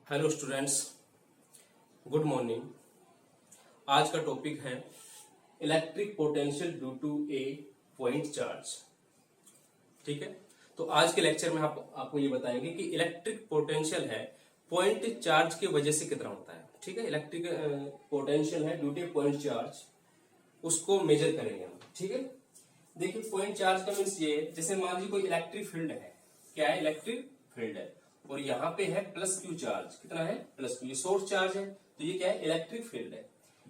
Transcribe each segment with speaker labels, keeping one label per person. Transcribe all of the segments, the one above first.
Speaker 1: Hello students, good morning. आज का topic है electric potential due to a point charge. ठीक है, तो आज के लेक्चर में आपको ये बताएंगे कि इलेक्ट्रिक पोटेंशियल है पॉइंट चार्ज की वजह से कितना होता है। ठीक है, इलेक्ट्रिक पोटेंशियल है ड्यू टू पॉइंट चार्ज, उसको मेजर करेंगे हम। ठीक है, देखिए पॉइंट चार्ज का मीन्स ये, जैसे मान लीजिए कोई इलेक्ट्रिक फील्ड है। क्या है? इलेक्ट्रिक फील्ड है और यहाँ पे है प्लस क्यू चार्ज। कितना है? Plus Q. ये सोर्स चार्ज है, तो ये क्या है? इलेक्ट्रिक फील्ड है।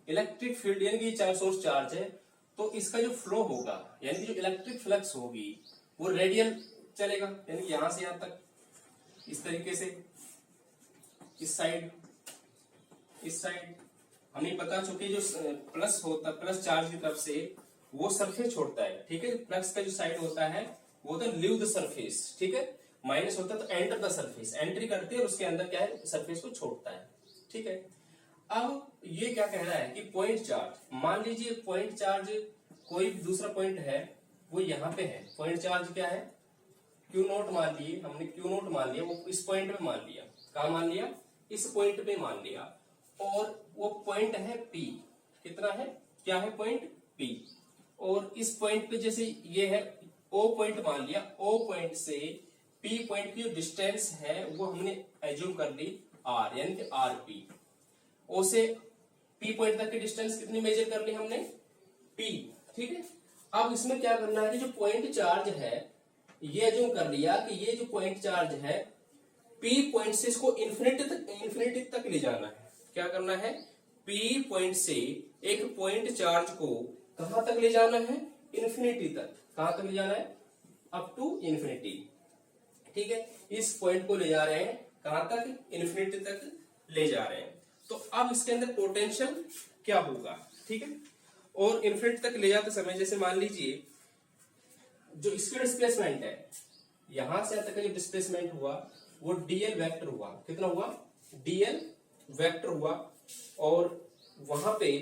Speaker 1: इलेक्ट्रिक फील्ड यानी कि ये सोर्स चार्ज है, तो इसका जो फ्लो होगा यानी कि जो इलेक्ट्रिक फ्लक्स होगी वो रेडियल चलेगा, यानी कि यहां से यहां तक, इस तरीके से, इस साइड, इस साइड। हमें पता चुकी जो प्लस होता, प्लस चार्ज की तरफ से वो सरफेस छोड़ता है। ठीक है, प्लस का जो साइड होता है वो तो लीव द सरफेस। ठीक है, माइनस होता है तो एंटर द सरफेस, एंट्री करती है और उसके अंदर क्या है? सरफेस को छोड़ता है। ठीक है, अब ये क्या कह रहा है कि पॉइंट चार्ज, मान लीजिए पॉइंट चार्ज कोई दूसरा पॉइंट है, वो यहाँ पे है। पॉइंट चार्ज क्या है? क्यू नोट मान लिए हमने, क्यू नोट मान लिया, वो इस पॉइंट पे मान लिया। कहा मान लिया? इस पॉइंट पे मान लिया। और वो पॉइंट है पी। कितना है? क्या है? Point P. और इस पॉइंट पे जैसे ये है ओ पॉइंट मान लिया, ओ पॉइंट से पी पॉइंट की जो डिस्टेंस है वो हमने एज्यूम कर ली आर, यानी कि आर पी। ओ से पी पॉइंट तक की डिस्टेंस कितनी मेजर कर ली हमने? पी। ठीक है, अब इसमें क्या करना है कि जो पॉइंट चार्ज है, ये एज्यूम कर लिया कि ये जो पॉइंट चार्ज है पी पॉइंट से इसको इंफिनिटी तक ले जाना है। क्या करना है? पी पॉइंट से एक पॉइंट चार्ज को कहां तक ले जाना है? इंफिनिटी तक। कहां तक ले जाना है? Up to infinity. ठीक है, इस पॉइंट को ले जा रहे हैं कहां तक? इंफिनिटी तक ले जा रहे हैं। तो अब इसके अंदर पोटेंशियल क्या होगा? ठीक है, और इंफिनिटी तक ले जाते समय जैसे मान लीजिए जो इसका डिस्प्लेसमेंट है, यहां से तक का जो डिस्प्लेसमेंट हुआ वो डीएल वेक्टर हुआ। कितना हुआ? डीएल वेक्टर हुआ। और वहां पे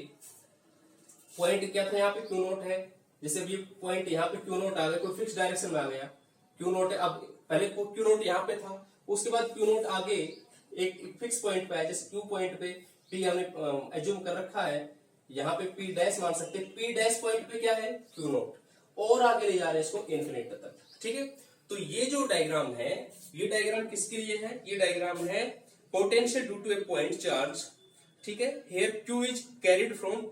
Speaker 1: पॉइंट क्या था? यहाँ पे क्यू नोट है। जैसे अभी पॉइंट यहाँ पे क्यू नोट आ गया, कोई फिक्स डायरेक्शन में आ गया, क्यू नोट है। अब पहले क्यू नोट यहाँ पे था, उसके बाद क्यू नोट आगे एक फिक्स पॉइंट पे है। जैसे क्यू पॉइंट पे पी हमने एज्यूम कर रखा है, यहाँ पे पी डैश मान सकते हैं। पी डैश पॉइंट पे क्या है? Q note. और आगे ले जा रहे हैं इसको इन्फिनिटी तक। ठीक है, तो ये जो डायग्राम है, ये डायग्राम किसके लिए है? ये डायग्राम है potential due to a point charge. ठीक है, here Q is carried from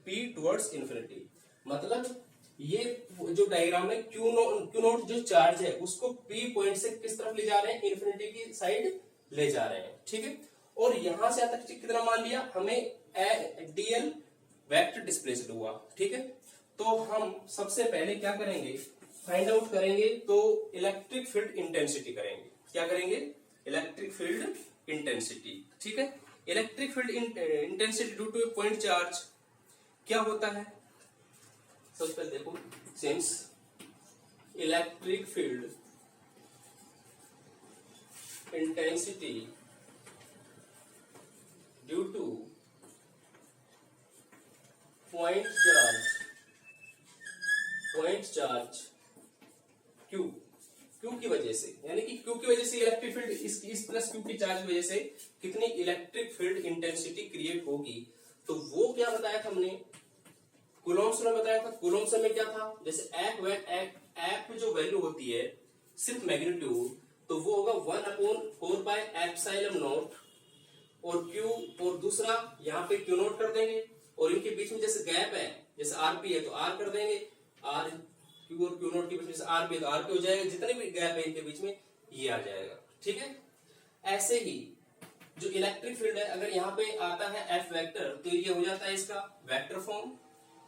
Speaker 1: P towards infinity. मतलब ये जो डायग्राम है, क्यू नोट जो चार्ज है उसको पी पॉइंट से किस तरफ ले जा रहे हैं? इन्फिनिटी की साइड ले जा रहे हैं। ठीक है, और यहां से तक कितना मान लिया हमें? डीएल वेक्टर डिस्प्लेस्ड हुआ। ठीक है, तो हम सबसे पहले क्या करेंगे? फाइंड आउट करेंगे, तो इलेक्ट्रिक फील्ड इंटेंसिटी करेंगे। क्या करेंगे? Electric field intensity. ठीक है, electric field intensity due two point charge क्या होता है? सबसे पहले देखो, since electric field intensity due two point charge Q, Q की वजह से, यानी कि क्यू की वजह से इलेक्ट्रिक फील्ड, इस प्लस क्यू की चार्ज की वजह से कितनी इलेक्ट्रिक फील्ड इंटेंसिटी क्रिएट होगी। तो वो क्या बताया था हमने? कूलॉम्स में बताया था। कूलॉम्स में क्या था? जैसे एफ जो वैल्यू होती है सिर्फ मैग्नीट्यूड, तो वो होगा 1/4πε0। और क्यू, और दूसरा यहाँ पे क्यू नोट कर देंगे, और इनके बीच में जैसे गैप है, जैसे आरपी है तो आर कर देंगे, आर क्यू और क्यू नोट के बीच में आरपी है तो आरपी हो जाएगा, जितने भी गैप है इनके बीच में ये आ जाएगा। ठीक है, ऐसे ही जो इलेक्ट्रिक फील्ड है, अगर यहाँ पे आता है एफ वेक्टर तो ये हो जाता है इसका वेक्टर फॉर्म।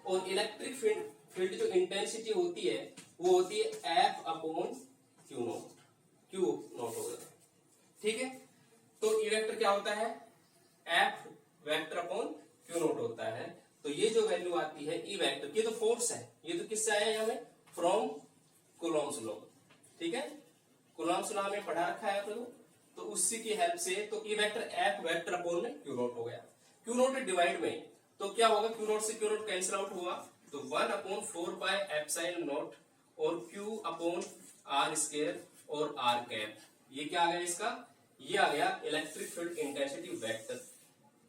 Speaker 1: और इलेक्ट्रिक फील्ड जो इंटेंसिटी होती है वो होती है F upon Q note. Q note होगा। ठीक है, तो ई वेक्टर क्या होता है? F vector upon Q note होता है। तो ये जो वैल्यू आती है ई वेक्टर, ये तो फोर्स है, ये तो किससे आया है? हमें फ्रॉम कूलॉम्स लॉ। ठीक है, कूलॉम्स लॉ में पढ़ा रखा है तो उसी की हेल्प से तो E vector F vector upon में क्यू नोट हो गया। क्यू नोट डिवाइड में तो क्या होगा? क्यू नोट से क्यू नोट कैंसिल आउट हुआ, तो 1/4πε0 और क्यू अपॉन आर स्क्वायर और आर कैप, ये क्या आ गया इसका? ये आ गया इलेक्ट्रिक फील्ड इंटेंसिटी वेक्टर।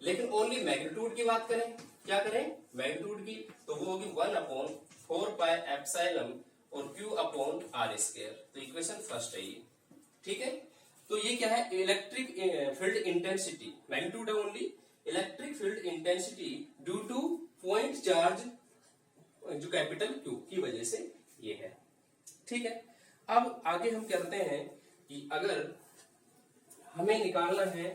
Speaker 1: लेकिन ओनली मैग्नीट्यूड की बात करें, क्या करें, मैग्नीट्यूड की, तो वो होगी 1/4πε और Q/r²। तो इक्वेशन फर्स्ट है ये, ठीक है। तो ये क्या है, इलेक्ट्रिक फील्ड इंटेंसिटी, मैग्नीट्यूड है only, electric field intensity due two point charge जो कैपिटल Q की वजह से ये है, ठीक है। अब आगे हम करते हैं कि अगर हमें निकालना है,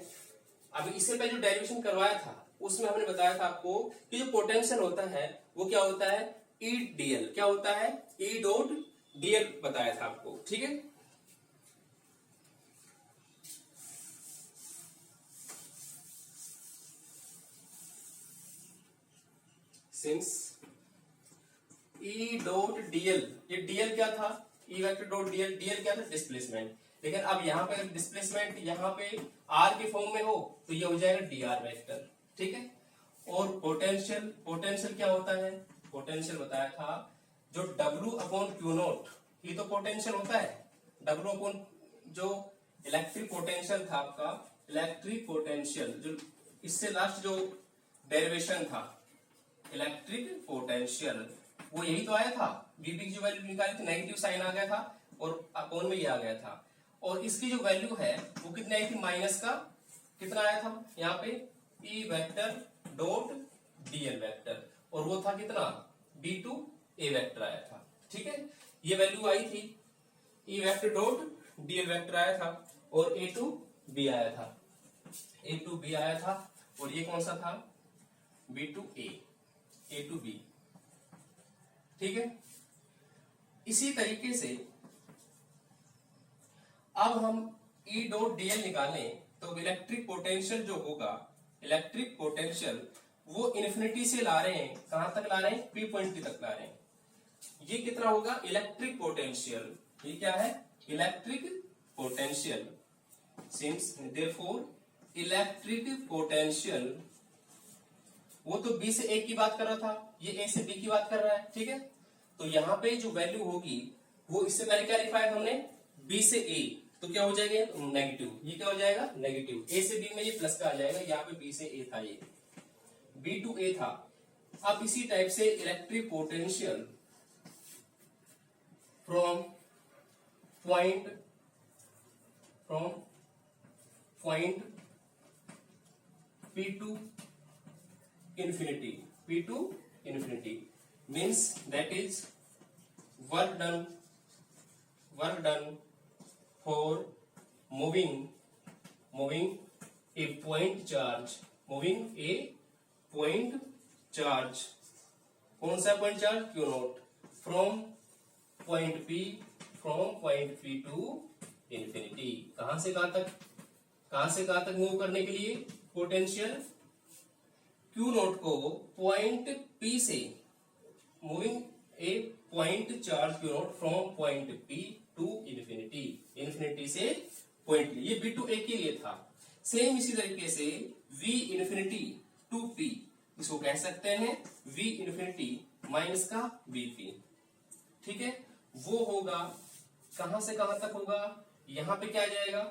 Speaker 1: अभी इससे पहले जो डेरिवेशन करवाया था उसमें हमने बताया था आपको कि जो पोटेंशियल होता है वो क्या होता है, ई डीएल, क्या होता है, ई डॉट डीएल बताया था आपको, ठीक है। सिंस ई डॉट डीएल, ये डीएल क्या था, E vector dot DL, DL क्या था, डिस्प्लेसमेंट। लेकिन अब यहाँ पे डिस्प्लेसमेंट यहाँ पे आर के फॉर्म में हो तो ये हो जाएगा डी आर वेक्टर, ठीक है। और पोटेंशियल, पोटेंशियल क्या होता है, पोटेंशियल बताया था जो W/Q0, ये तो पोटेंशियल होता है, W जो इलेक्ट्रिक पोटेंशियल था आपका, इलेक्ट्रिक पोटेंशियल जो इससे लास्ट जो डेरिवेशन था इलेक्ट्रिक पोटेंशियल, वो यही तो आया था, बीबी की जो वैल्यू निकाली थी नेगेटिव साइन आ गया था और अपॉन में ये आ गया था। और इसकी जो वैल्यू है वो कितनी आई थी, माइनस का कितना आया था यहाँ पे, E vector dot DL vector, और वो था कितना, B/A वेक्टर आया था, ठीक है। ये वैल्यू आई थी, E vector dot DL vector आया था और A/B आया था, A/B आया था, और ये कौन सा था, B/A, A/B, ठीक है। इसी तरीके से अब हम E डॉट डीएल निकालें तो इलेक्ट्रिक पोटेंशियल जो होगा, इलेक्ट्रिक पोटेंशियल वो इन्फिनिटी से ला रहे हैं, कहां तक ला रहे हैं, P पॉइंट तक ला रहे हैं। ये कितना होगा, इलेक्ट्रिक पोटेंशियल, ये क्या है, electric potential. Since therefore electric potential, वो तो B से A की बात कर रहा था, ये A से B की बात कर रहा है, ठीक है। तो यहाँ पे जो वैल्यू होगी वो इससे पहले क्या लिखा है हमने, B से A, तो क्या हो जाएगा, नेगेटिव, ये क्या हो जाएगा, नेगेटिव। A से B में ये प्लस का आ जाएगा, यहाँ पे B से A था, ये B/A था। अब इसी टाइप से electric potential from point P to infinity, P to infinity means that is work done for moving a point charge, कौन सा point charge, Q0, from point P to infinity. कहां से कहां तक मूव करने के लिए पोटेंशियल, Q0 को पॉइंट P से, moving a point charge Q0 from point P to infinity से पॉइंट, ये B/A के लिए था। सेम इसी तरीके से V टू P, इसको कह सकते हैं V माइनस का VP, ठीक है। वो होगा कहां से कहां तक होगा, यहां पे क्या आ जाएगा,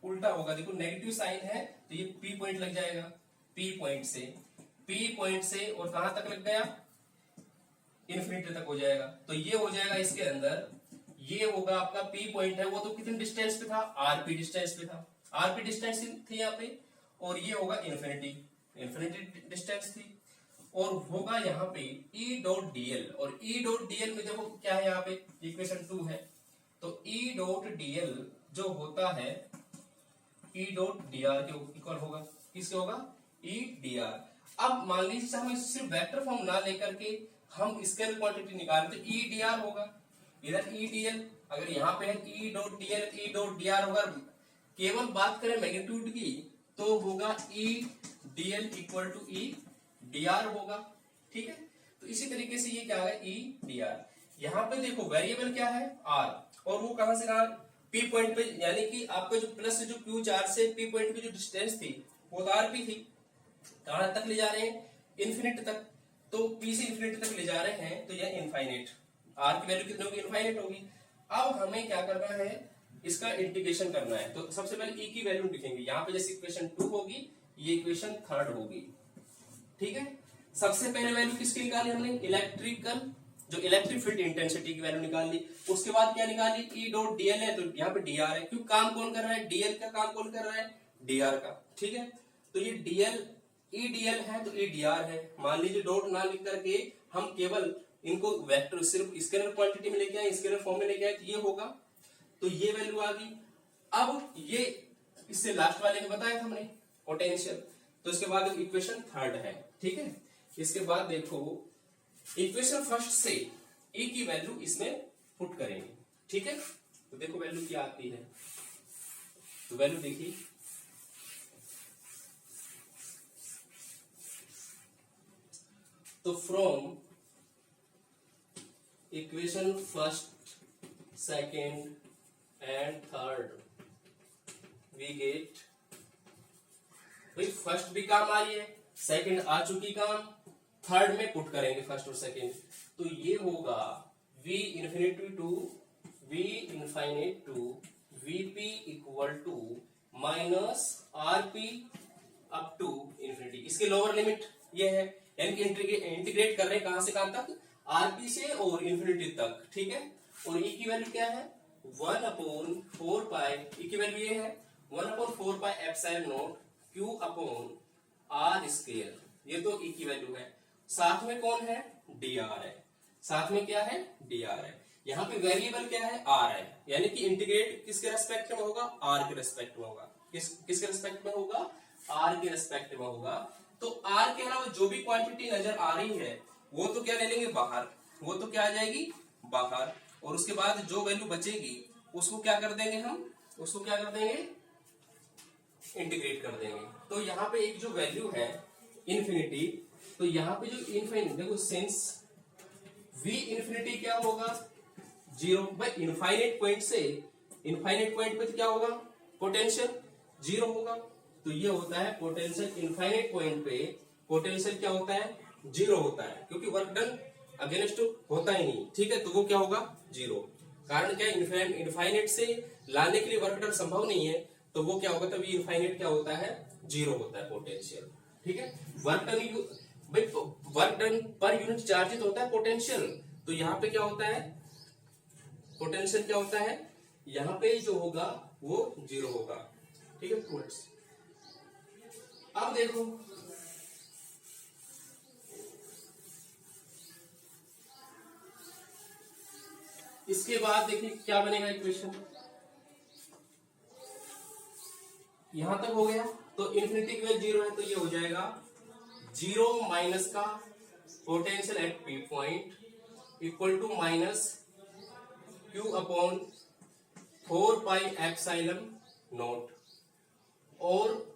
Speaker 1: उल्टा होगा, देखो नेगेटिव साइन है तो ये P पॉइंट लग जाएगा, P पॉइंट से और कहां तक लग गया, इन्फिनिटी तक हो जाएगा। तो ये हो जाएगा इसके अंदर, ये होगा आपका P पॉइंट है, वो तो कितने डिस्टेंस पे था, RP डिस्टेंस पे था, RP डिस्टेंस थी यहाँ पे, और ये होगा इन्फिनिटी डिस्टेंस थी, और होगा यहाँ पे E डॉट डीएल, और E डॉट डीएल में देखो क्या है, यहाँ पे इक्वेशन 2 है, तो E डॉट डीएल जो होता है E डॉट डीआर के इक्वल होगा, किसके होगा, E dr। अब मान लीजिए हमें सिर्फ वेक्टर फॉर्म ना लेकर के हम स्केलर क्वांटिटी निकालें तो E dr होगा, इधर E dl, अगर यहाँ पे है E dot DL, E dot dr होगा। केवल बात करें मैग्नीट्यूड की तो होगा E dl equal to E dr होगा, ठीक है। तो इसी तरीके से ये क्या है, E dr। यहाँ पे देखो वेरिएबल क्या है, R, और वो कहां से कहा, P पॉइंट पे, यानी कि आपका जो प्लस जो Q चार्ज से P पॉइंट की जो डिस्टेंस थी वो तो RP थी, कहां तक ले जा रहे हैं, इन्फिनिट तक। तो P से इन्फिनिट तक ले जा रहे हैं तो यह इनफाइनाइट, R की वैल्यू कितनी होगी, इनफाइनाइट होगी। अब हमें क्या करना है, इसका इंटीग्रेशन करना है। तो सबसे पहले ई की वैल्यू लिखेंगे, यहाँ पे जैसे इक्वेशन 2 होगी, ये इक्वेशन 3 होगी, ठीक है। सबसे पहले वैल्यू किसकी निकाली हमने, इलेक्ट्रिकल, जो इलेक्ट्रिक फील्ड इंटेंसिटी की वैल्यू निकाल ली। उसके बाद क्या निकाली, ई डॉट डीएल है, तो यहाँ पे डीआर है, क्योंकि काम कौन कर रहा है, डीएल का काम कौन कर रहा है, डीआर का, ठीक है। तो ये डीएल, ई डीएल है तो ई डीआर है। मान लीजिए डॉट ना लिख करके हम केवल इनको वेक्टर सिर्फ स्केलर क्वांटिटी में लेके आए, स्केलर फॉर्म में लेके आए, तो ये होगा, तो ये वैल्यू आ गई। अब ये इससे लास्ट वाले में बताया था हमने पोटेंशियल, तो इसके बाद इक्वेशन 3 है, ठीक है। इसके बाद देखो इक्वेशन फर्स्ट से ए की वैल्यू इसमें पुट करेंगे, ठीक है। तो देखो वैल्यू क्या आती है, तो वैल्यू देखिए, तो from equation first, second and third we get, भाई फर्स्ट भी काम आ रही है, सेकंड आ चुकी काम, थर्ड में पुट करेंगे फर्स्ट और सेकंड, तो ये होगा v infinity to vp equal to minus rp up to infinity. इसके लोअर लिमिट ये है, यानी कि इंटीग्रेट कर रहे हैं कहां से कहां तक, rp से और इन्फिनिटी तक, ठीक है। और e की वैल्यू क्या है, 1/4 पाई, e की वैल्यू ये है 1/4 पाई epsilon not q upon r square, ये तो e की वैल्यू है। साथ में कौन है, dr है, साथ में क्या है, dr है। यहाँ पे वेरिएबल क्या है, r है, यानी कि इंटीग्रेट किसके रेस्पेक्ट में होगा, r के रेस्पेक्ट में होगा। किसके रेस्पेक्ट में होगा, r के रेस्पेक्ट में होगा। तो r के अलावा जो भी क्वांटिटी नजर आ रही है वो तो क्या ले लेंगे बाहर, वो तो क्या आ जाएगी बाहर, और उसके बाद जो वैल्यू बचेगी उसको क्या कर देंगे हम, उसको क्या कर देंगे, इंटीग्रेट कर देंगे। तो यहाँ पे एक जो वैल्यू है इन्फिनिटी, तो यहाँ पे जो इनफाइनिटी देखो, सिंस v इन्फिनिटी क्या होगा, 0, भाई इनफाइनाइट पॉइंट से इनफाइनाइट पॉइंट पे क्या होगा, पोटेंशियल 0 होगा। तो ये होता है पोटेंशियल, इनफाइनाइट पॉइंट पे पोटेंशियल क्या होता है, 0 होता है, क्योंकि वर्क डन अगेंस्ट होता ही नहीं, ठीक है। तो वो क्या होगा 0, कारण क्या, इनफाइनाइट से लाने के लिए वर्क डन संभव नहीं है, तो वो क्या होगा, तभी इनफाइनाइट क्या होता है, 0 होता है पोटेंशियल, ठीक है। Work done per unit charge होता है पोटेंशियल, तो यहाँ पे क्या होता है, पोटेंशियल क्या होता है, यहाँ पे जो होगा वो 0 होगा, ठीक है स्टूडेंट्स। अब देखो इसके बाद देखिए क्या बनेगा इक्वेशन, यहां तक हो गया, तो इन्फिनिटी की वैल्यू 0 है, तो ये हो जाएगा 0 माइनस का potential at P point equal to minus q upon 4 pi epsilon naught, और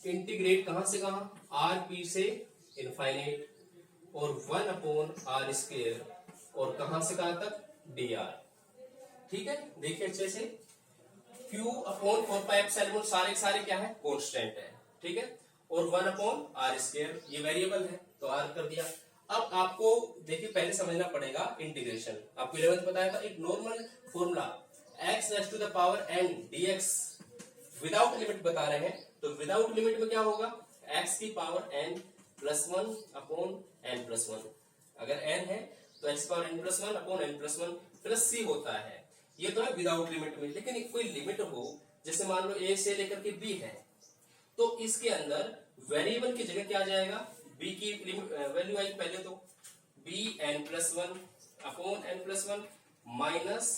Speaker 1: इंटीग्रेट कहां से कहां, आर पी से इनफाइनाइट, और 1 अपॉन आर स्क्वायर, और कहां से कहां तक, dr, ठीक है। देखिए अच्छे से, q अपॉन 4 पाई एप्सिलॉन सारे सारे क्या है, कांस्टेंट है, ठीक है, और 1 अपॉन आर स्क्वायर ये वेरिएबल है, तो r कर दिया। अब आपको देखिए पहले समझना पड़ेगा इंटीग्रेशन, आपको 11th बताया था, एक normal formula x raise to the power n dx without limit बता रहे हैं, तो विदाउट लिमिट में क्या होगा, x की power n plus 1 upon n plus 1, अगर n है तो x power n plus 1 upon n plus 1 plus c होता है, ये तो है विदाउट लिमिट में। लेकिन एक कोई लिमिट हो, जैसे मान लो a से लेकर के b है, तो इसके अंदर वेरिएबल की जगह क्या आ जाएगा, b की वैल्यू आएगी पहले तो b n plus 1 upon n plus 1 minus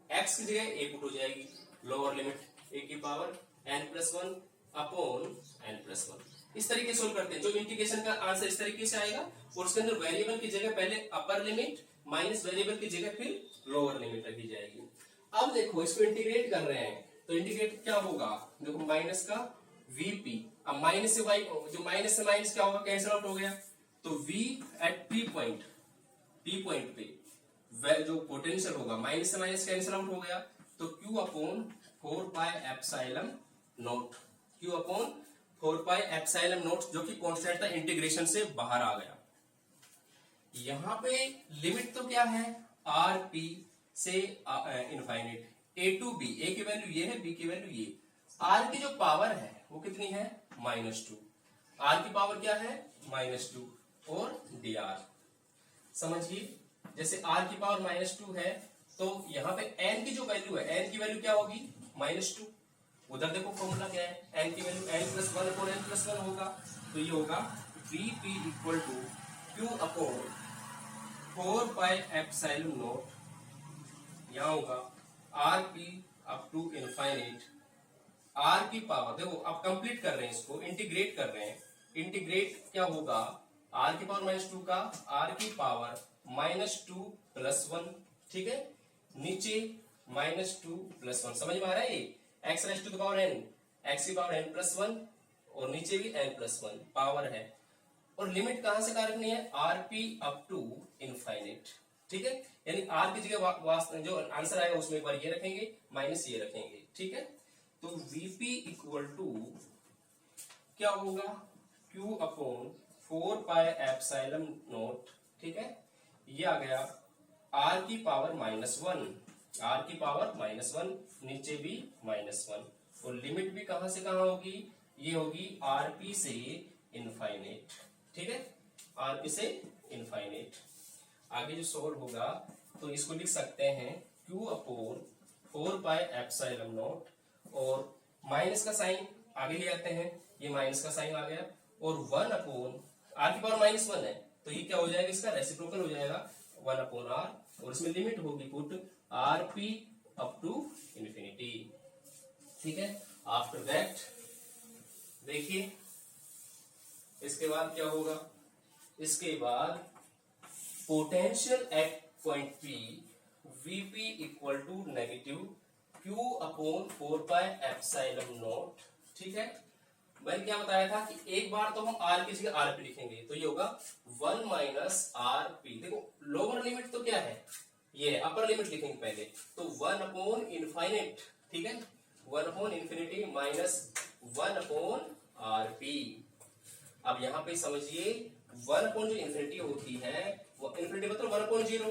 Speaker 1: x की जगह a पुट हो जाएगी, लोअर लिमिट a की power n plus 1 upon n plus 1। इस तरीके से सोल्व करते हैं, जो इंटीग्रेशन का आंसर इस तरीके से आएगा, और उसके अंदर वेरिएबल की जगह पहले अपर लिमिट माइनस वेरिएबल की जगह फिर लोअर लिमिट रखी जाएगी। अब देखो इसको इंटीग्रेट कर रहे हैं, तो इंटीग्रेट क्या होगा, देखो माइनस का vp, अब माइनस से y, जो माइनस से माइनस क्या होगा, कैंसिल आउट हो गया, तो v एट p पॉइंट पे जो पोटेंशियल होगा, माइनस से माइनस कैंसिल आउट हो गया, तो q upon 4 pi epsilon not, q upon 4 pi epsilon not, जो कि कांस्टेंट था, इंटीग्रेशन से बाहर आ गया। यहाँ पे लिमिट तो क्या है, आर पी से इनफाइनाइट, ए टू बी, ए की वैल्यू ये है, बी की वैल्यू ये। आर की जो पावर है वो कितनी है, -2। आर की पावर क्या है, -2 और डी आर। समझिए, जैसे आर की पावर -2 है तो यहाँ पे एन की जो वैल्यू है, एन की वैल्यू क्या होगी, -2। उधर देखो फॉर्मूला क्या है, एन की वैल्यू n+1 और n+1 होगा, तो ये होगा Vp equal to Q upon 4πε0, यहाँ होगा Rp up to infinite, R की पावर, देखो अब कंप्लीट कर रहे हैं, इसको इंटीग्रेट कर रहे हैं। इंटीग्रेट क्या होगा, आर की पावर -2 का आर की पावर -2+1, ठीक है, नीचे -2+1, समझ में आ रहा है ये, x raise to the power n, x की पावर n+1 और नीचे भी n+1 पावर है। और लिमिट कहां से कहां रखनी है, Rp अप टू इनफाइनाइट, ठीक है, यानी r की जगह जो आंसर आएगा उसमें एक बार ये रखेंगे, माइनस ये रखेंगे, ठीक है। तो Vp इक्वल टू क्या होगा, Q अपॉन 4πε0, ठीक है, ये आ गया R की पावर -1, R की पावर -1, नीचे भी -1, और लिमिट भी कहां से कहां होगी, ये होगी Rp से इनफाइनाइट, ठीक है, Rp से इनफाइनाइट। आगे जो सोल्व होगा तो इसको लिख सकते हैं Q अपॉन 4πε0, और माइनस का साइन आगे ले आते हैं, ये माइनस का साइन आ गया, और 1 अपॉन आर की पावर -1 है तो ये क्या हो जाएगा, इसका रेसिप्रोकल हो जाएगा 1 अपॉन आर, और इसमें लिमिट होगी put Rp up to infinity, ठीक है। आफ्टर दैट देखिए इसके बाद क्या होगा, इसके बाद potential at point P Vp equal to negative Q upon 4πε0, ठीक है। मैंने क्या बताया था कि एक बार तो हम R की जगह Rp लिखेंगे, तो ये होगा 1 माइनस Rp। देखो लोअर लिमिट तो क्या है, ये अपर लिमिट लिखेंगे पहले, तो 1 अपॉन इनफाइनाइट, ठीक है, 1 upon infinity minus 1 upon Rp। अब यहाँ पे समझिए 1 अपॉन जो इन्फिनिटी होती है वो इन्फिनिटी मतलब 1 अपॉन 0,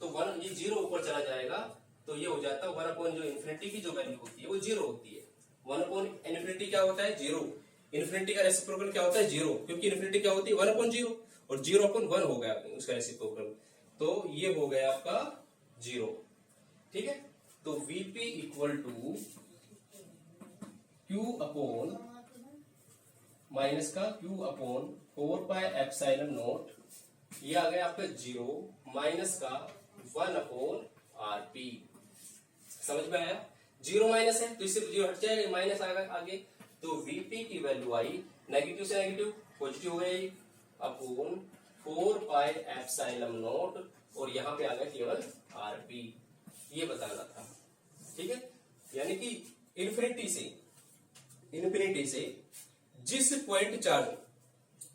Speaker 1: तो 1 ये 0 ऊपर चला जाएगा, तो ये हो जाता है 1 अपॉन जो इन्फिनिटी की जो वैल्यू होती है वो 0 होती है। 1 अपॉन इन्फिनिटी क्या होता है, 0। इन्फिनिटी का रेसिप्रोकल क्या होता है, 0, क्योंकि इन्फिनिटी क्या होती है 1 अपॉन 0, और 0 अपॉन 1 हो गया उसका रेसिप्रोकल, तो ये हो गया आपका 0, ठीक है। तो Vp equal to Q upon minus का Q अपॉन 4πε0, ये आ गया आपका 0 माइनस का 1 अपॉन Rp। समझ में आया, 0 माइनस है तो इससे 0 हट जाएगा, माइनस आगे, तो Vp की वैल्यू आई नेगेटिव से नेगेटिव पॉजिटिव हो गई अपॉन 4πε0, और यहाँ पे आ गया केवल Rp, ये बताना था, ठीक है। यानी कि इन्फिनिटी से जिस पॉइंट चार्ज,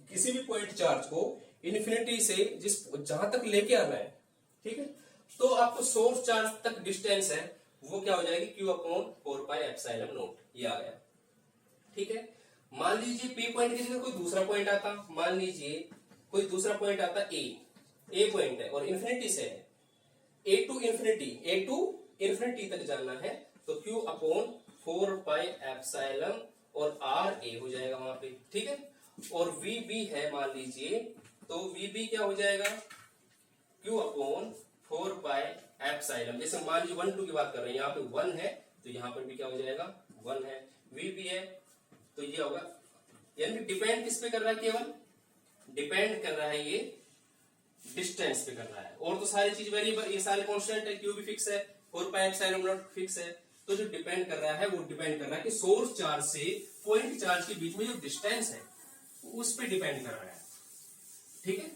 Speaker 1: किसी भी पॉइंट चार्ज को इन्फिनिटी से जिस जहां तक लेके आना है, ठीक है, तो आपको सोर्स चार्ज तक डिस्टेंस है वो क्या हो जाएगी, Q अपॉन 4πε0, ये आ गया, ठीक है। मान लीजिए P पॉइंट की जगह कोई दूसरा पॉइंट आता, मान लीजिए कोई दूसरा पॉइंट आता ए पॉइंट है और इन्फिनिटी से है, ए टू इन्फिनिटी तक जाना है, तो Q अपॉन 4πε और R A हो जाएगा वहां पे, ठीक है। और VB है मान लीजिए, तो VB क्या हो जाएगा, Q अपॉन 4πε, जैसे मान लीजिए 1 2 की बात कर रहे हैं, यहाँ पे 1 है तो यहाँ पर भी क्या हो जाएगा 1 है, VB है तो ये होगा, यानी डिपेंड किस पे कर रहा है, केवल डिपेंड कर रहा है ये डिस्टेंस पे कर रहा है, और तो सारी चीज वेरिएबल, ये सारे कांस्टेंट है, Q भी फिक्स है, 4πε0 फिक्स है, तो जो डिपेंड कर रहा है वो डिपेंड कर रहा है कि सोर्स चार्ज से पॉइंट चार्ज के बीच में जो डिस्टेंस है उस पे डिपेंड कर रहा है, ठीक है।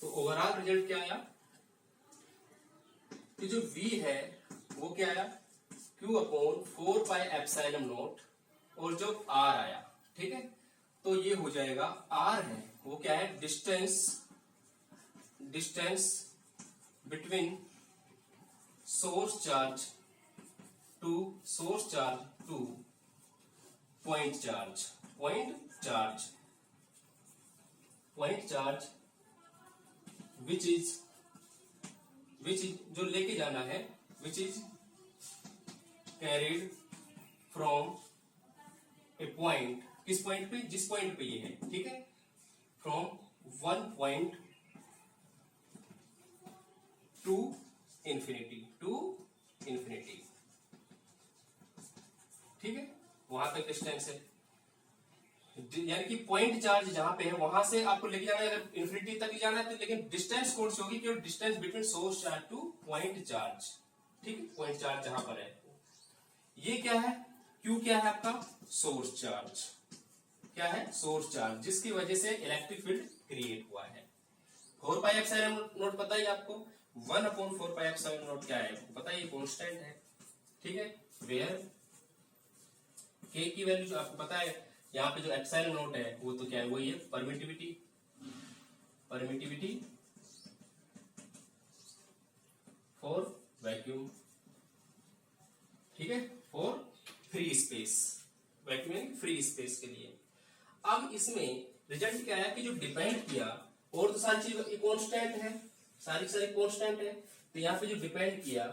Speaker 1: तो ओवरऑल रिजल्ट क्या आया, कि जो V है वो क्या आया, Q अपॉन 4πε0, और जो R आया, ठीक है, तो ये हो जाएगा R है वो क्या है, distance between source charge two point charge which is जो लेके जाना है, which is carried from A point, किस पॉइंट पे, जिस पॉइंट पे ये है, ठीक है, from one point two infinity, ठीक है, वहां तक डिस्टेंस है, यानी कि पॉइंट चार्ज जहां पे है वहां से आपको लेके जाना है, अगर इंफिनिटी तक ले जाना है तो, लेकिन डिस्टेंस कौन सी होगी, केवल distance between source charge two point charge, ठीक है, पॉइंट चार्ज जहां पर है। ये क्या है, क्यू क्या है आपका, सोर्स चार्ज, क्या है, सोर्स चार्ज, जिसकी वजह से इलेक्ट्रिक फील्ड क्रिएट हुआ है। 4 पाई एप्सिलॉन नॉट पता ही आपको, 1/4 पाई एप्सिलॉन नॉट क्या है पता है, ये कांस्टेंट है, ठीक है, वेयर के की वैल्यू जो आपको पता है, यहाँ पे जो एप्सिलॉन नॉट है वो तो क्या है, वही है परमिटिविटी फॉर वैक्यूम, ठीक है, for free space, vacuum free space के लिए। अब इसमें रिजल्ट क्या है कि जो डिपेंड किया, और तो सारी चीज कांस्टेंट है, सारी कांस्टेंट है, तो यहाँ पे जो डिपेंड किया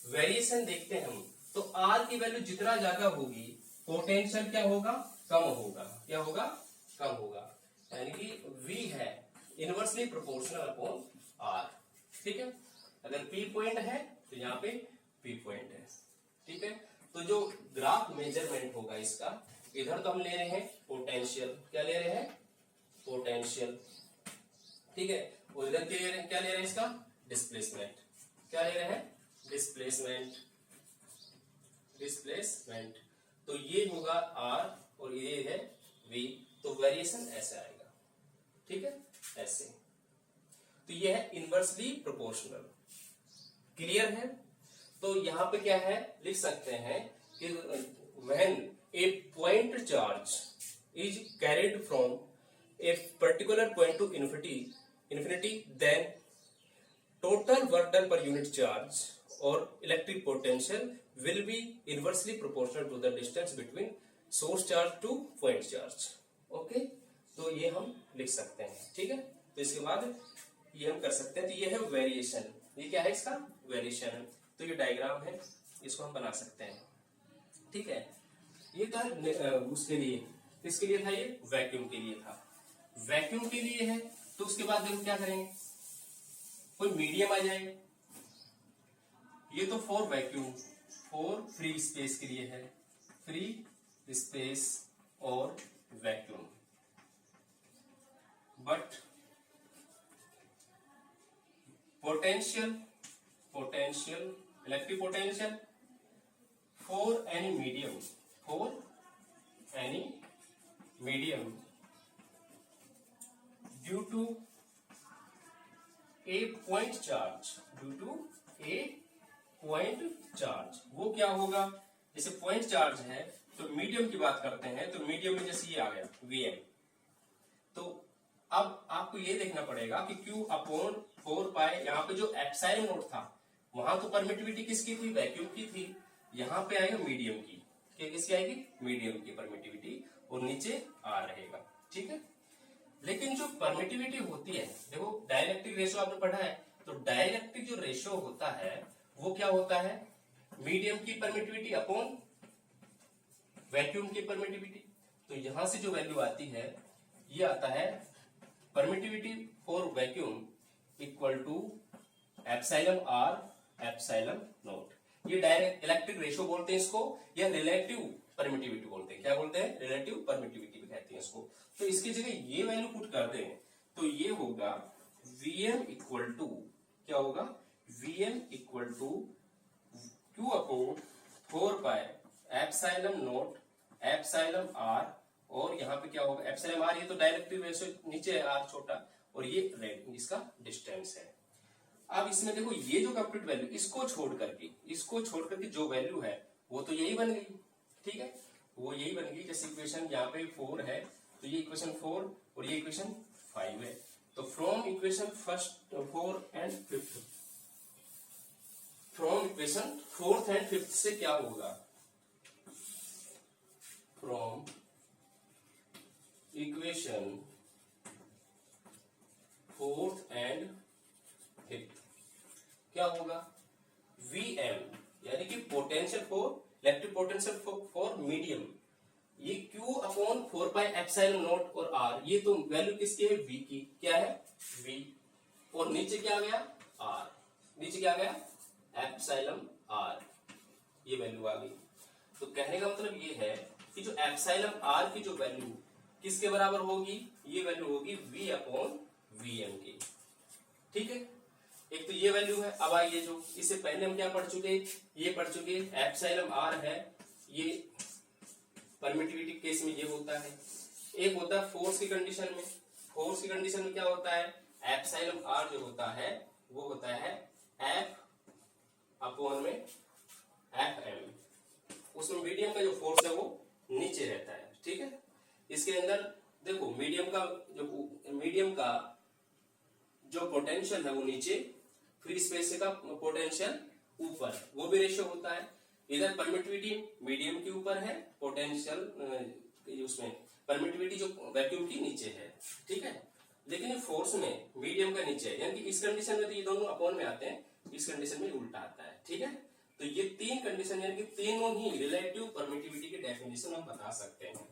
Speaker 1: वेरिएशन देखते हैं हम, तो आर की वैल्यू जितना ज्यादा होगी पोटेंशियल क्या होगा, कम होगा, क्या होगा, कम होगा, यानी कि V है इनवर्सली प्रोपोर्शनल अपॉन R, ठीक है, अगर P पॉइंट है तो यहाँ पे P पॉइंट है, ठीक है। तो जो ग्राफ मेजरमेंट होगा इसका, इधर तो हम ले रहे हैं पोटेंशियल, क्या ले रहे हैं, पोटेंशियल, ठीक है, और इधर क्या ले रहे हैं इसका, डिस्प्लेसमेंट, क्या ले रहे हैं, डिस्प्लेसमेंट, तो ये होगा R और ये है V, तो वेरिएशन ऐसे आएगा, ठीक है, ऐसे, तो ये है इनवर्सली प्रोपोर्शनल, क्लियर है। तो यहां पे क्या है, लिख सकते हैं कि when A point charge is carried from a particular point two infinity, then total work done per unit charge or electric potential will be inversely proportional to the distance between source charge to point charge, okay, तो ये हम लिख सकते हैं, ठीक है। तो इसके बाद ये हम कर सकते हैं, तो ये है वेरिएशन, ये क्या है इसका, वेरिएशन है, तो ये डायग्राम है, इसको हम बना सकते हैं, ठीक है। ये था उसके लिए, किसके लिए था, ये वैक्यूम के लिए था, वैक्यूम के लिए है, तो उसके बाद देखो क्या करेंगे, कोई मीडियम आ जाएगा, ये तो for vacuum, for free space के लिए है, फ्री स्पेस और vacuum, but potential electric potential for any medium due to a point charge, वो क्या होगा, जैसे पॉइंट चार्ज है तो मीडियम की बात करते हैं, तो मीडियम में जैसे ये आ गया Vm, तो अब आपको ये देखना पड़ेगा कि Q अपॉन 4 पाई, यहाँ पे जो एप्सिलॉन नॉट था वहां तो परमिटिविटी किसकी थी, वैक्यूम की थी, यहाँ पे आएगा मीडियम की, किसकी आएगी, मीडियम की परमिटिविटी, और नीचे R रहेगा, ठीक है। लेकिन जो परमिटिविटी होती है, देखो डाइलेक्ट्रिक रेशो आपने पढ़ा है, तो डाइलेक्ट्रिक जो रेशो होता है वो क्या होता है, मीडियम की परमिटिविटी अपॉन वैक्यूम की परमिटिविटी, तो यहां से जो वैल्यू आती है ये आता है permittivity for vacuum equal to epsilon R epsilon naught, ये डायरेक्ट इलेक्ट्रिक रेशो बोलते हैं इसको, या रिलेटिव परमिटिविटी बोलते हैं, क्या बोलते हैं, रिलेटिव परमिटिविटी भी कहते हैं इसको। तो इसकी जगह ये वैल्यू पुट कर दें तो ये होगा Vm इक्वल टू, क्या होगा, Vm equal to Q upon 4 pi epsilon naught epsilon R, और यहाँ पे क्या होगा, एप्सिलॉन R, ये तो डायरेक्टिव रेशो नीचे है R छोटा, और ये रेड इसका डिस्टेंस है। अब इसमें देखो ये जो कंप्लीट वैल्यू, इसको छोड़ करके जो वैल्यू है वो तो यही बन गई, ठीक है, वो यही बन गई, जैसे इक्वेशन यहाँ पे 4 है तो ये इक्वेशन 4 और ये इक्वेशन 5 है, तो from equation first 4 and 5th, from equation 4th and 5th से क्या होगा, from equation 4th and 5th क्या होगा, Vm यानी कि potential for electric pi epsilon naught और आर, ये तो वैल्यू किसकी है, v की, क्या है v, और नीचे क्या आ गया r, नीचे क्या आ गया एप्सिलॉन r, ये वैल्यू आ गई। तो कहने का मतलब ये है कि जो एप्सिलॉन r की जो वैल्यू किसके बराबर होगी, ये वैल्यू होगी v अपॉन vm की, ठीक है। एक तो ये वैल्यू है। अब आइए जो इससे पहले हम क्या पढ़ चुके, ये पढ़ चुके एप्सिलॉन r है, ये परमिटिविटी केस में ये होता है। एक होता है फोर्स की कंडीशन में, फोर्स की कंडीशन में क्या होता है, एप्सिलॉन r जो होता है वो होता है F अपॉन में FM, उसमें मीडियम का जो फोर्स है वो नीचे रहता है, ठीक है। इसके अंदर देखो मीडियम का जो पोटेंशियल है वो नीचे, फ्री स्पेस का पोटेंशियल ऊपर, वो भी रेशियो होता है। इधर परमिटिविटी मीडियम के ऊपर है, पोटेंशियल उसमें परमिटिविटी जो वैक्यूम की नीचे है, ठीक है। लेकिन फोर्स में मीडियम का नीचे है, यानी कि इस कंडीशन में तो ये दोनों अपॉन में आते हैं, इस कंडीशन में उल्टा आता है, ठीक है। तो ये तीन कंडीशन यानी कि तीनों ही रिलेटिव परमिटिविटी के डेफिनेशन हम बता सकते हैं,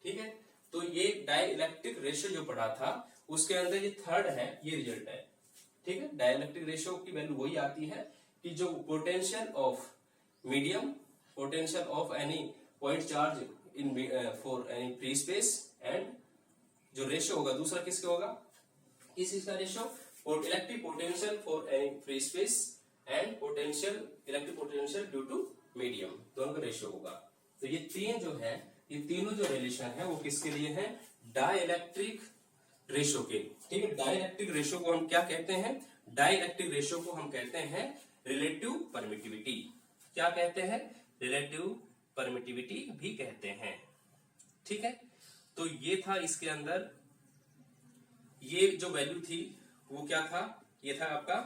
Speaker 1: ठीक है। तो ये डाइलेक्ट्रिक रेशियो जो पढ़ा था उसके अंदर ये थर्ड है, ये रिजल्ट है, ठीक है। डाइलेक्ट्रिक रेशियो की वैल्यू वही आती है कि जो potential of medium, potential of any point charge in for any free space, and जो रेशियो होगा दूसरा किसका होगा, किस चीज का ratio, electric potential for any free space and potential, electric potential due to medium, दोनों का रेशियो होगा। तो ये तीन जो है, ये तीनों जो रिलेशन है वो किसके लिए है, डाइलेक्ट्रिक रेशियो के, ठीक है। डाइलेक्ट्रिक रेशियो को हम क्या कहते हैं, डाइलेक्ट्रिक रेशियो को हम कहते हैं रिलेटिव परमिटिविटी, क्या कहते हैं, रिलेटिव परमिटिविटी भी कहते हैं, ठीक है। तो ये था इसके अंदर, ये जो वैल्यू थी वो क्या था, ये था आपका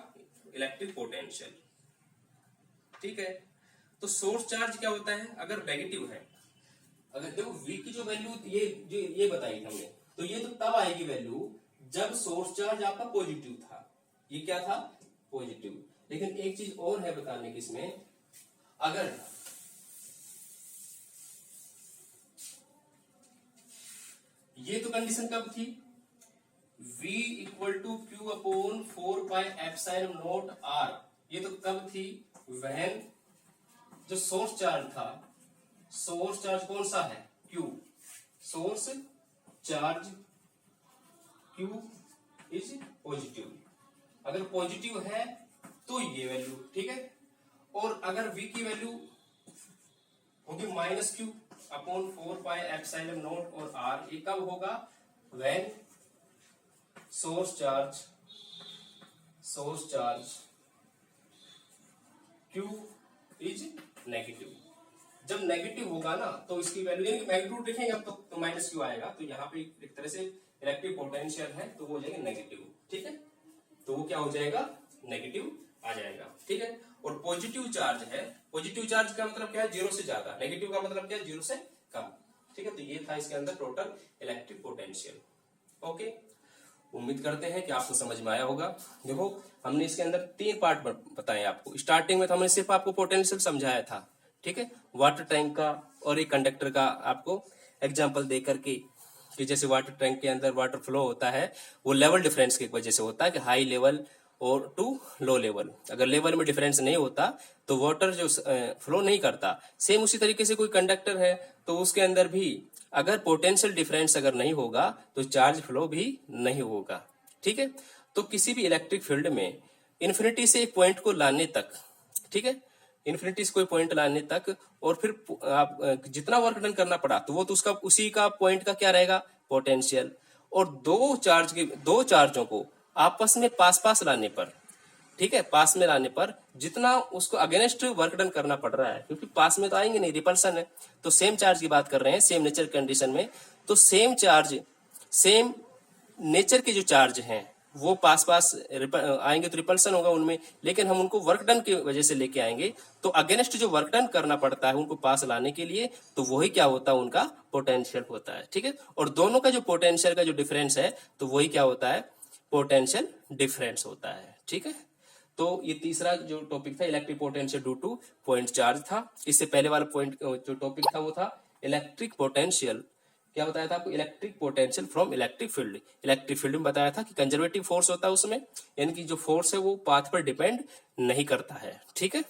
Speaker 1: इलेक्ट्रिक पोटेंशियल, ठीक है। तो सोर्स चार्ज क्या होता है, अगर नेगेटिव है, अगर देखो v की जो वैल्यू ये बताई थी हमने, तो ये तो तब आएगी वैल्यू जब सोर्स चार्ज आपका पॉजिटिव था, ये क्या था पॉजिटिव। लेकिन एक चीज और है बताने की इसमें, अगर ये तो कंडीशन कब थी, v equal to Q upon 4 pi epsilon naught r, ये तो कब थी, वहन जो सोर्स चार्ज था, सोर्स चार्ज कौन सा है Q, source charge Q is positive, अगर पॉजिटिव है तो ये वैल्यू, ठीक है। और अगर V की वैल्यू होगी minus Q upon 4 pi epsilon naught और r, ये कब होगा, when source charge Q is negative. जब नेगेटिव होगा ना तो इसकी वैल्यू, यानी मैग्नीट्यूड देखेंगे अब तो माइनस क्यू आएगा, तो यहाँ पे एक तरह से इलेक्ट्रिक पोटेंशियल है तो वो हो जाएगा नेगेटिव, ठीक है। तो वो क्या हो जाएगा, नेगेटिव आ जाएगा, ठीक है। और पॉजिटिव चार्ज है, पॉजिटिव चार्ज का मतलब क्या है, जीरो से ज्यादा, नेगेटिव का मतलब क्या है, जीरो से कम, ठीक है। तो ये था इसके अंदर टोटल इलेक्ट्रिक पोटेंशियल, ओके। उम्मीद करते हैं कि आपको समझ में आया होगा। देखो हमने इसके अंदर तीन पार्ट बताए आपको, स्टार्टिंग में तो हमने सिर्फ आपको पोटेंशियल समझाया था, ठीक है, वाटर टैंक का और एक कंडक्टर का आपको एग्जांपल दे करके, कि जैसे वाटर टैंक के अंदर वाटर फ्लो होता है वो लेवल डिफरेंस की वजह से होता है, कि हाई लेवल और टू लो लेवल, अगर लेवल में डिफरेंस नहीं होता तो वाटर जो फ्लो नहीं करता। सेम उसी तरीके से कोई कंडक्टर है तो उसके अंदर भी अगर पोटेंशियल डिफरेंस अगर नहीं होगा तो चार्ज फ्लो भी नहीं होगा, ठीक है। तो किसी भी इलेक्ट्रिक फील्ड में इन्फिनिटी से एक पॉइंट को लाने तक, ठीक है, इन्फिनिटी से कोई पॉइंट लाने तक, और फिर आप जितना वर्क डन करना पड़ा तो वो तो उसका उसी का पॉइंट का क्या रहेगा, पोटेंशियल। और दो चार्जों को आपस में पास लाने पर, ठीक है, पास में लाने पर जितना उसको अगेंस्ट वर्क डन करना पड़ रहा है, क्योंकि पास में तो आएंगे नहीं, रिपल्सन है, तो सेम चार्ज की बात कर रहे हैं, सेम नेचर कंडीशन में, तो सेम चार्ज, सेम नेचर के जो चार्ज हैं वो पास आएंगे तो रिपल्सन होगा उनमें, लेकिन हम उनको वर्क डन की वजह से लेके आएंगे तो अगेंस्ट जो वर्क डन करना पड़ता है उनको पास लाने के लिए, तो वही क्या होता है, उनका पोटेंशियल होता है, ठीक है। और दोनों का जो पोटेंशियल का जो डिफरेंस है तो वही क्या होता है, पोटेंशियल डिफरेंस होता है, ठीक है। तो ये तीसरा जो टॉपिक था electric potential due two point charge था। इससे पहले वाला पॉइंट जो टॉपिक था वो था इलेक्ट्रिक पोटेंशियल क्या बताया था आपको, electric potential from electric field. Electric field में बताया था कि कंजर्वेटिव फोर्स होता है उसमें, यानी कि जो फोर्स है वो पाथ पर डिपेंड नहीं करता है। ठीक है,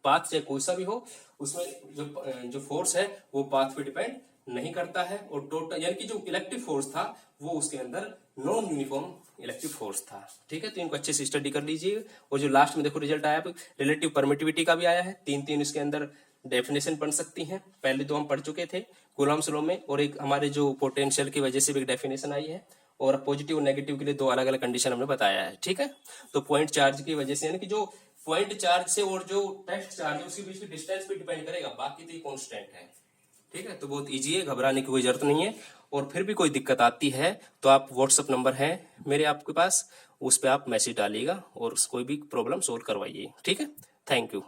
Speaker 1: पाथ चाहे कोई सा भी हो, उसमें जो फोर्स है वो पाथ पे डिपेंड नहीं करता है। और टोटल यानी कि जो इलेक्ट्रिक फोर्स था वो उसके अंदर नॉन यूनिफॉर्म इलेक्ट्रिक फोर्स था। ठीक है, तो इनको अच्छे से स्टडी कर लीजिए। और जो लास्ट में देखो रिजल्ट आया, रिलेटिव परमिटिविटी का भी आया है। तीन इसके अंदर डेफिनेशन बन सकती हैं। पहले तो हम पढ़ चुके थे कूलम्ब्स लॉ में, और एक हमारे जो पोटेंशियल की वजह से भी एक डेफिनेशन आई है, और पॉजिटिव और नेगेटिव के लिए दो अलग अलग कंडीशन हमने बताया है। ठीक है, तो पॉइंट चार्ज की वजह से, यानी कि जो पॉइंट चार्ज से और जो टेस्ट चार्ज है उसके बीच की डिस्टेंस पे डिपेंड करेगा, बाकी तो ये कांस्टेंट है। ठीक है, तो बहुत इजी है, घबराने की कोई जरूरत नहीं है। और फिर भी कोई दिक्कत आती है तो आप व्हाट्सअप नंबर है मेरे आपके पास, उस पर आप मैसेज डालिएगा और कोई भी प्रॉब्लम सोल्व करवाइए। ठीक है, थैंक यू।